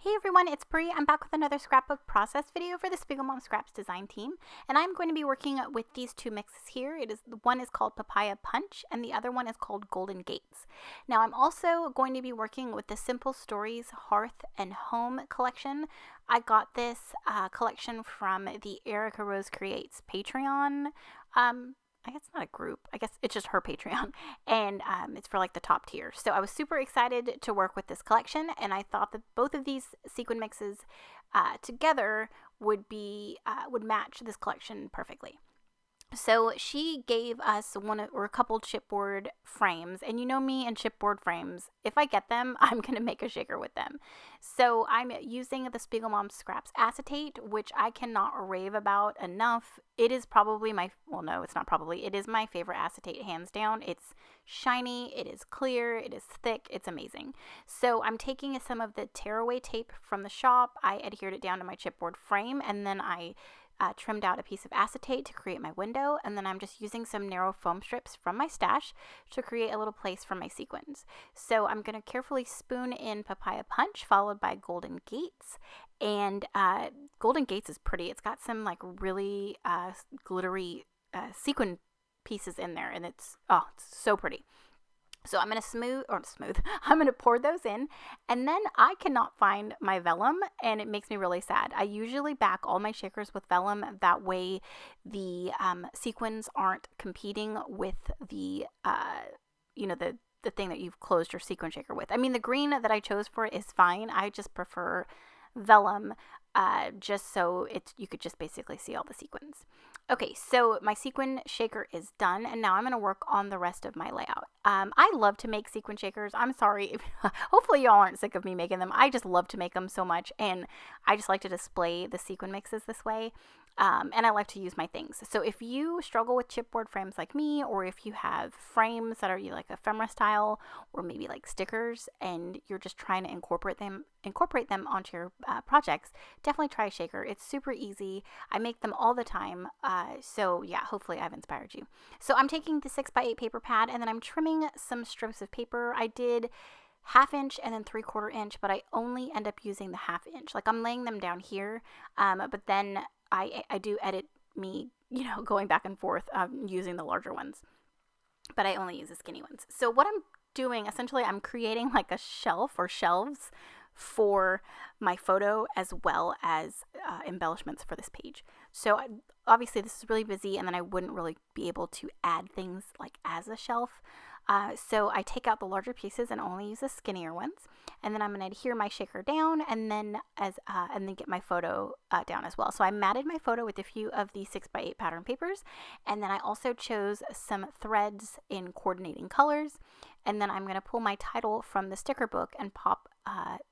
Hey everyone, it's Bri. I'm back with another scrapbook process video for the Spiegel Mom Scraps design team, and I'm going to be working with these two mixes here. One is called Papaya Punch, and the other one is called Golden Gates. Now I'm also going to be working with the Simple Stories Hearth and Home collection. I got this collection from the Erica Rose Creates Patreon. I guess it's not a group. I guess it's just her Patreon, and it's for like the top tier. So I was super excited to work with this collection, and I thought that both of these sequin mixes together would match this collection perfectly. So she gave us a couple chipboard frames, and you know me and chipboard frames. If I get them, I'm gonna make a shaker with them. So I'm using the Spiegel Mom Scraps acetate, which I cannot rave about enough. It is probably it's not probably, it is my favorite acetate hands down. It's shiny, it is clear, it is thick, it's amazing. So I'm taking some of the tearaway tape from the shop. I adhered it down to my chipboard frame, and then I trimmed out a piece of acetate to create my window, and then I'm just using some narrow foam strips from my stash to create a little place for my sequins. So I'm going to carefully spoon in Papaya Punch, followed by Golden Gates, and Golden Gates is pretty. It's got some like really glittery sequin pieces in there, and it's so pretty. So I'm going to I'm going to pour those in, and then I cannot find my vellum, and it makes me really sad. I usually back all my shakers with vellum. That way the sequins aren't competing with the thing that you've closed your sequin shaker with. I mean, the green that I chose for it is fine. I just prefer vellum, just so you could just basically see all the sequins. Okay, so my sequin shaker is done, and now I'm going to work on the rest of my layout. I love to make sequin shakers. I'm sorry, hopefully y'all aren't sick of me making them. I just love to make them so much, and I just like to display the sequin mixes this way. And I like to use my things. So if you struggle with chipboard frames like me, or if you have frames that are like ephemera style, or maybe like stickers, and you're just trying to incorporate them onto your projects, definitely try a shaker. It's super easy. I make them all the time. So yeah, hopefully I've inspired you. So I'm taking the 6x8 paper pad, and then I'm trimming some strips of paper. I did 1/2 inch and then 3/4 inch, but I only end up using the 1/2 inch. Like I'm laying them down here, but then I do edit me, going back and forth using the larger ones, but I only use the skinny ones. So what I'm doing, essentially, I'm creating like a shelf or shelves for my photo, as well as embellishments for this page. So obviously this is really busy, and then I wouldn't really be able to add things like as a shelf. So I take out the larger pieces and only use the skinnier ones, and then I'm going to adhere my shaker down, and then get my photo down as well. So I matted my photo with a few of the 6x8 pattern papers, and then I also chose some threads in coordinating colors, and then I'm going to pull my title from the sticker book and pop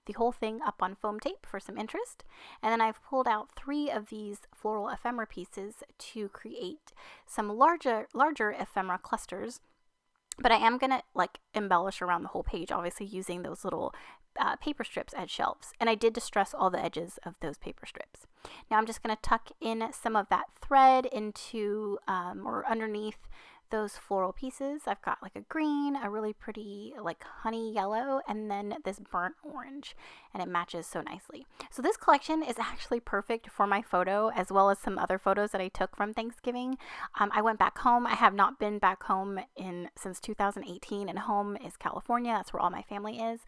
the whole thing up on foam tape for some interest. And then I've pulled out 3 of these floral ephemera pieces to create some larger ephemera clusters. But I am going to like embellish around the whole page, obviously using those little paper strips as shelves. And I did distress all the edges of those paper strips. Now I'm just going to tuck in some of that thread into or underneath those floral pieces. I've got like a green, a really pretty like honey yellow, and then this burnt orange, and it matches so nicely. So this collection is actually perfect for my photo, as well as some other photos that I took from Thanksgiving. I went back home. I have not been back home since 2018, and home is California. That's where all my family is.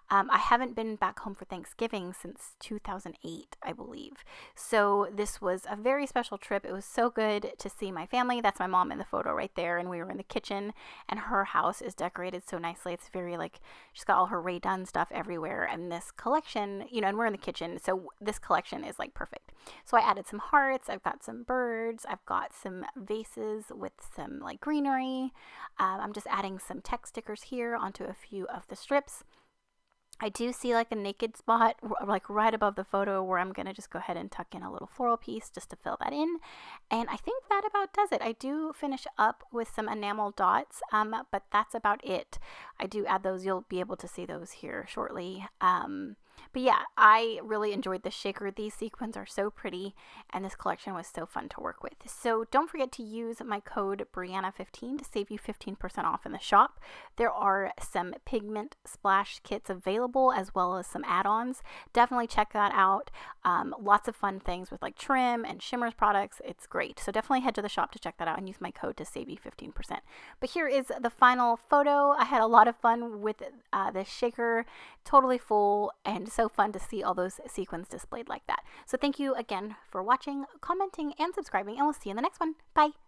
I haven't been back home for Thanksgiving since 2008, I believe. So this was a very special trip. It was so good to see my family. That's my mom in the photo right there. And we were in the kitchen, and her house is decorated so nicely. It's very like, she's got all her Ray Dunn stuff everywhere, and this collection, and we're in the kitchen, so this collection is like perfect. So I added some hearts, I've got some birds, I've got some vases with some like greenery. I'm just adding some text stickers here onto a few of the strips. I do see like a naked spot like right above the photo, where I'm going to just go ahead and tuck in a little floral piece just to fill that in. And I think that about does it. I do finish up with some enamel dots, but that's about it. I do add those. You'll be able to see those here shortly. But yeah, I really enjoyed this shaker. These sequins are so pretty, and this collection was so fun to work with. So don't forget to use my code Brianna15 to save you 15% off in the shop. There are some pigment splash kits available, as well as some add-ons. Definitely check that out. Lots of fun things with like trim and shimmers products. It's great. So definitely head to the shop to check that out and use my code to save you 15%. But here is the final photo. I had a lot of fun with this shaker, totally full, and so fun to see all those sequins displayed like that. So thank you again for watching, commenting, and subscribing, and we'll see you in the next one. Bye!